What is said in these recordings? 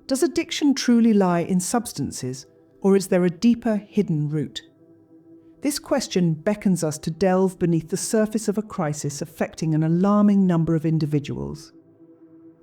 Does addiction truly lie in substances, or is there a deeper, hidden root? This question beckons us to delve beneath the surface of a crisis affecting an alarming number of individuals.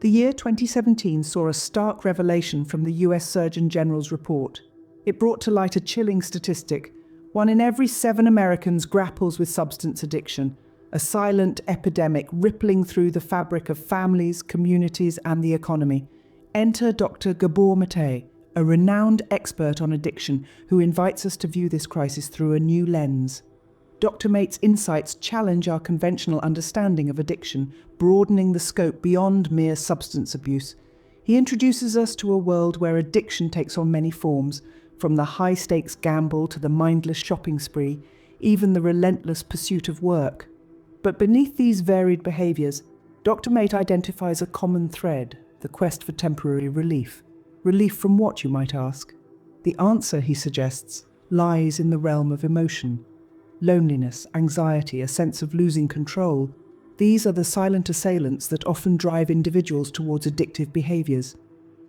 The year 2017 saw a stark revelation from the US Surgeon General's report. It brought to light a chilling statistic: 1 in every 7 Americans grapples with substance addiction, a silent epidemic rippling through the fabric of families, communities, and the economy. Enter Dr. Gabor Maté, a renowned expert on addiction who invites us to view this crisis through a new lens. Dr. Mate's insights challenge our conventional understanding of addiction, broadening the scope beyond mere substance abuse. He introduces us to a world where addiction takes on many forms, from the high-stakes gamble to the mindless shopping spree, even the relentless pursuit of work. But beneath these varied behaviors, Dr. Mate identifies a common thread: the quest for temporary relief. Relief from what, you might ask? The answer, he suggests, lies in the realm of emotion. Loneliness, anxiety, a sense of losing control. These are the silent assailants that often drive individuals towards addictive behaviors.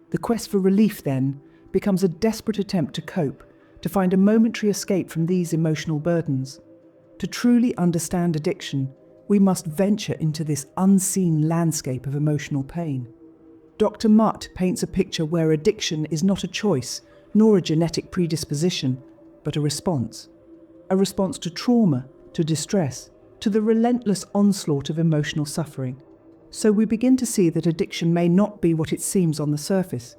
The quest for relief, then, becomes a desperate attempt to cope, to find a momentary escape from these emotional burdens. To truly understand addiction, we must venture into this unseen landscape of emotional pain. Dr. Mutt paints a picture where addiction is not a choice, nor a genetic predisposition, but a response. A response to trauma, to distress, to the relentless onslaught of emotional suffering. So we begin to see that addiction may not be what it seems on the surface.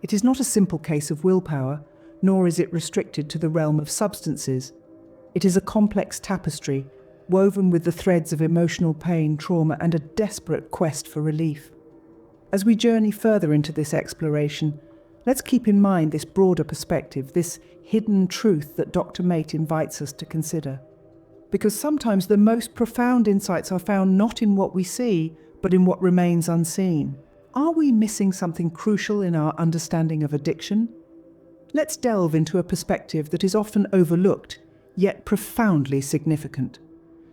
It is not a simple case of willpower, nor is it restricted to the realm of substances. It is a complex tapestry, woven with the threads of emotional pain, trauma, and a desperate quest for relief. As we journey further into this exploration, let's keep in mind this broader perspective, this hidden truth that Dr. Mate invites us to consider. Because sometimes the most profound insights are found not in what we see, but in what remains unseen. Are we missing something crucial in our understanding of addiction? Let's delve into a perspective that is often overlooked, yet profoundly significant.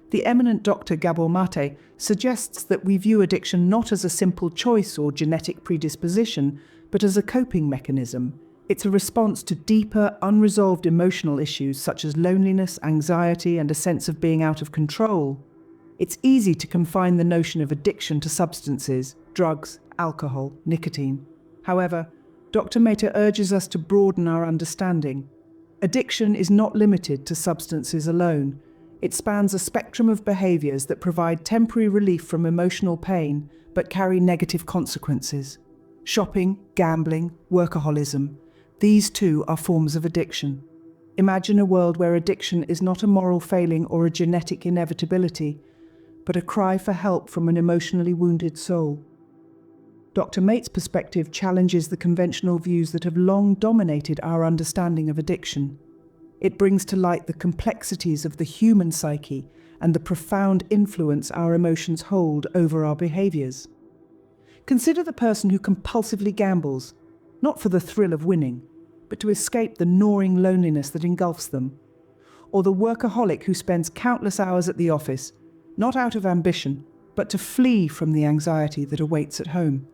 The eminent Dr. Gabor Maté suggests that we view addiction not as a simple choice or genetic predisposition, but as a coping mechanism. It's a response to deeper, unresolved emotional issues such as loneliness, anxiety, and a sense of being out of control. It's easy to confine the notion of addiction to substances, drugs, alcohol, nicotine. However, Dr. Maté urges us to broaden our understanding. Addiction is not limited to substances alone. It spans a spectrum of behaviors that provide temporary relief from emotional pain, but carry negative consequences. Shopping, gambling, workaholism. These too are forms of addiction. Imagine a world where addiction is not a moral failing or a genetic inevitability, but a cry for help from an emotionally wounded soul. Dr. Mate's perspective challenges the conventional views that have long dominated our understanding of addiction. It brings to light the complexities of the human psyche and the profound influence our emotions hold over our behaviors. Consider the person who compulsively gambles, not for the thrill of winning, but to escape the gnawing loneliness that engulfs them. Or the workaholic who spends countless hours at the office, not out of ambition, but to flee from the anxiety that awaits at home.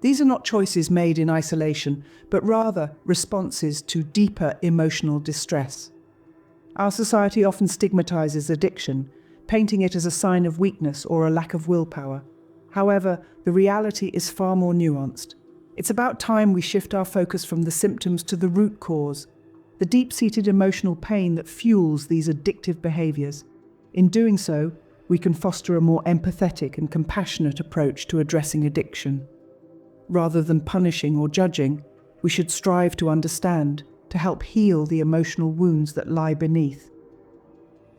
These are not choices made in isolation, but rather responses to deeper emotional distress. Our society often stigmatizes addiction, painting it as a sign of weakness or a lack of willpower. However, the reality is far more nuanced. It's about time we shift our focus from the symptoms to the root cause, the deep-seated emotional pain that fuels these addictive behaviors. In doing so, we can foster a more empathetic and compassionate approach to addressing addiction. Rather than punishing or judging, we should strive to understand, to help heal the emotional wounds that lie beneath.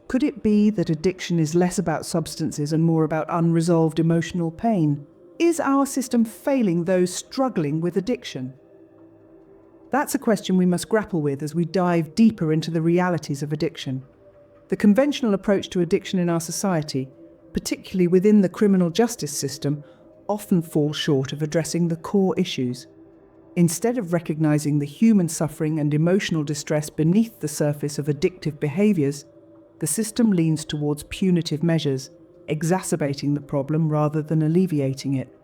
Could it be that addiction is less about substances and more about unresolved emotional pain? Is our system failing those struggling with addiction? That's a question we must grapple with as we dive deeper into the realities of addiction. The conventional approach to addiction in our society, particularly within the criminal justice system, often falls short of addressing the core issues. Instead of recognizing the human suffering and emotional distress beneath the surface of addictive behaviors, the system leans towards punitive measures, exacerbating the problem rather than alleviating it.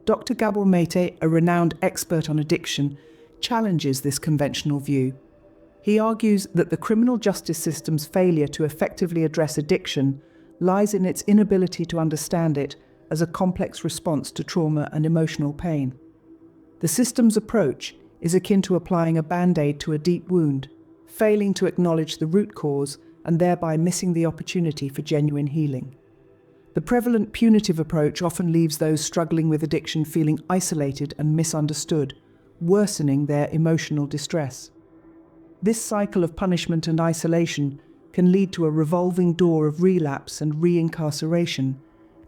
Dr. Gabor Maté, a renowned expert on addiction, challenges this conventional view. He argues that the criminal justice system's failure to effectively address addiction lies in its inability to understand it as a complex response to trauma and emotional pain. The system's approach is akin to applying a band-aid to a deep wound, failing to acknowledge the root cause and thereby missing the opportunity for genuine healing. The prevalent punitive approach often leaves those struggling with addiction feeling isolated and misunderstood, worsening their emotional distress. This cycle of punishment and isolation can lead to a revolving door of relapse and reincarceration,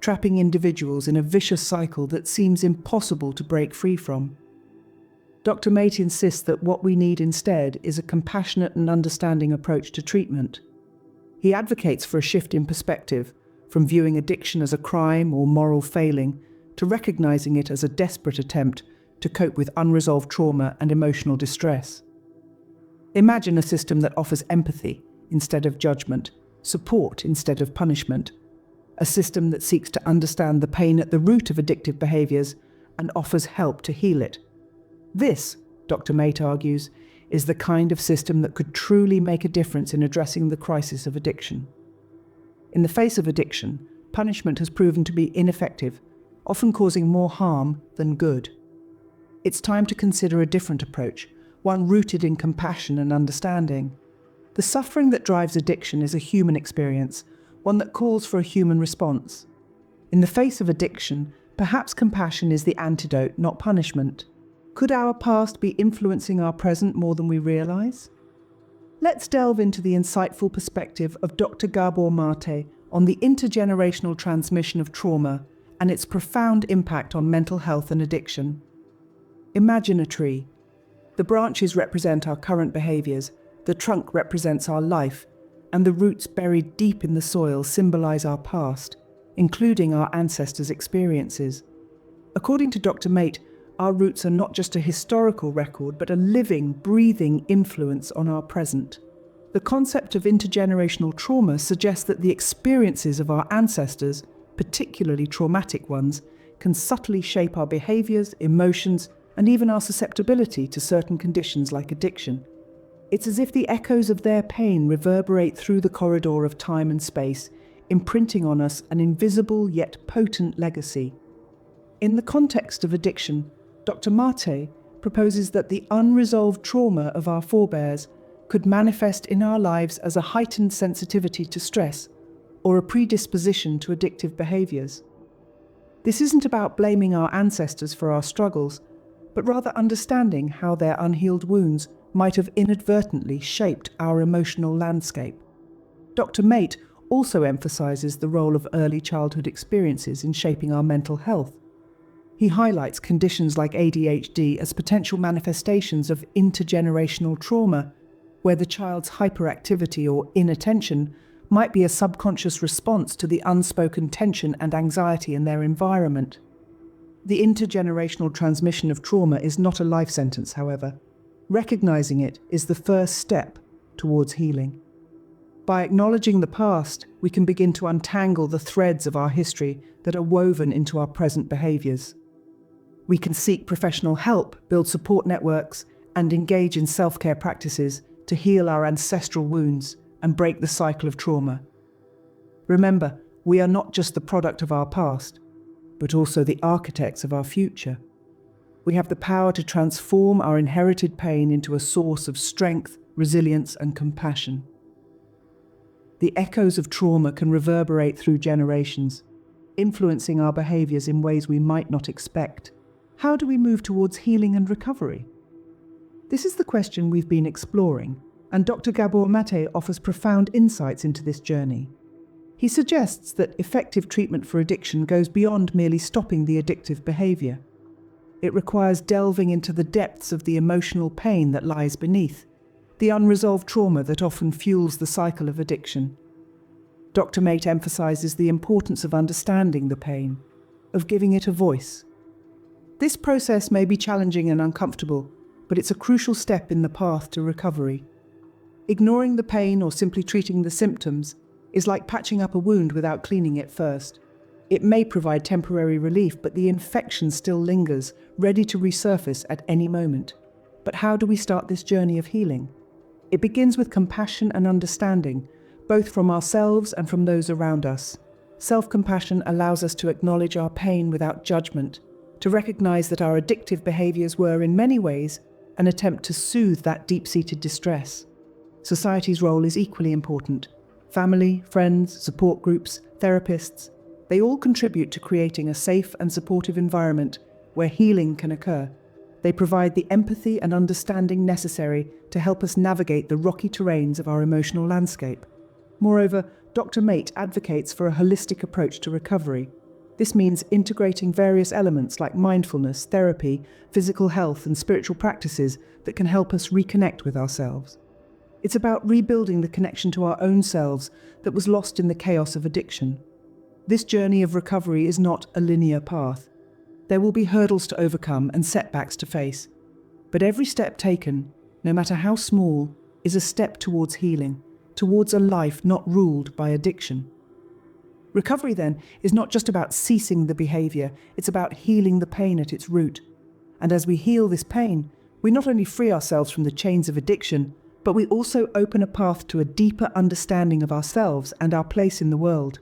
trapping individuals in a vicious cycle that seems impossible to break free from. Dr. Maté insists that what we need instead is a compassionate and understanding approach to treatment. He advocates for a shift in perspective, from viewing addiction as a crime or moral failing to recognizing it as a desperate attempt to cope with unresolved trauma and emotional distress. Imagine a system that offers empathy instead of judgment, support instead of punishment, a system that seeks to understand the pain at the root of addictive behaviors and offers help to heal it. This, Dr. Maté argues, is the kind of system that could truly make a difference in addressing the crisis of addiction. In the face of addiction, punishment has proven to be ineffective, often causing more harm than good. It's time to consider a different approach, one rooted in compassion and understanding. The suffering that drives addiction is a human experience, one that calls for a human response. In the face of addiction, perhaps compassion is the antidote, not punishment. Could our past be influencing our present more than we realize? Let's delve into the insightful perspective of Dr. Gabor Maté on the intergenerational transmission of trauma and its profound impact on mental health and addiction. Imagine a tree. The branches represent our current behaviors, the trunk represents our life, and the roots buried deep in the soil symbolize our past, including our ancestors' experiences. According to Dr. Maté, our roots are not just a historical record, but a living, breathing influence on our present. The concept of intergenerational trauma suggests that the experiences of our ancestors, particularly traumatic ones, can subtly shape our behaviors, emotions, and even our susceptibility to certain conditions like addiction. It's as if the echoes of their pain reverberate through the corridor of time and space, imprinting on us an invisible yet potent legacy. In the context of addiction, Dr. Maté proposes that the unresolved trauma of our forebears could manifest in our lives as a heightened sensitivity to stress or a predisposition to addictive behaviors. This isn't about blaming our ancestors for our struggles, but rather understanding how their unhealed wounds might have inadvertently shaped our emotional landscape. Dr. Maté also emphasizes the role of early childhood experiences in shaping our mental health. He highlights conditions like ADHD as potential manifestations of intergenerational trauma, where the child's hyperactivity or inattention might be a subconscious response to the unspoken tension and anxiety in their environment. The intergenerational transmission of trauma is not a life sentence, however. Recognizing it is the first step towards healing. By acknowledging the past, we can begin to untangle the threads of our history that are woven into our present behaviors. We can seek professional help, build support networks, and engage in self-care practices to heal our ancestral wounds and break the cycle of trauma. Remember, we are not just the product of our past, but also the architects of our future. We have the power to transform our inherited pain into a source of strength, resilience, and compassion. The echoes of trauma can reverberate through generations, influencing our behaviors in ways we might not expect. How do we move towards healing and recovery? This is the question we've been exploring, and Dr. Gabor Maté offers profound insights into this journey. He suggests that effective treatment for addiction goes beyond merely stopping the addictive behavior. It requires delving into the depths of the emotional pain that lies beneath, the unresolved trauma that often fuels the cycle of addiction. Dr. Maté emphasizes the importance of understanding the pain, of giving it a voice. This process may be challenging and uncomfortable, but it's a crucial step in the path to recovery. Ignoring the pain or simply treating the symptoms is like patching up a wound without cleaning it first. It may provide temporary relief, but the infection still lingers, ready to resurface at any moment. But how do we start this journey of healing? It begins with compassion and understanding, both from ourselves and from those around us. Self-compassion allows us to acknowledge our pain without judgment, to recognize that our addictive behaviors were, in many ways, an attempt to soothe that deep-seated distress. Society's role is equally important. Family, friends, support groups, therapists, they all contribute to creating a safe and supportive environment where healing can occur. They provide the empathy and understanding necessary to help us navigate the rocky terrains of our emotional landscape. Moreover, Dr. Maté advocates for a holistic approach to recovery. This means integrating various elements like mindfulness, therapy, physical health, and spiritual practices that can help us reconnect with ourselves. It's about rebuilding the connection to our own selves that was lost in the chaos of addiction. This journey of recovery is not a linear path. There will be hurdles to overcome and setbacks to face. But every step taken, no matter how small, is a step towards healing, towards a life not ruled by addiction. Recovery, then, is not just about ceasing the behavior, it's about healing the pain at its root. And as we heal this pain, we not only free ourselves from the chains of addiction, but we also open a path to a deeper understanding of ourselves and our place in the world.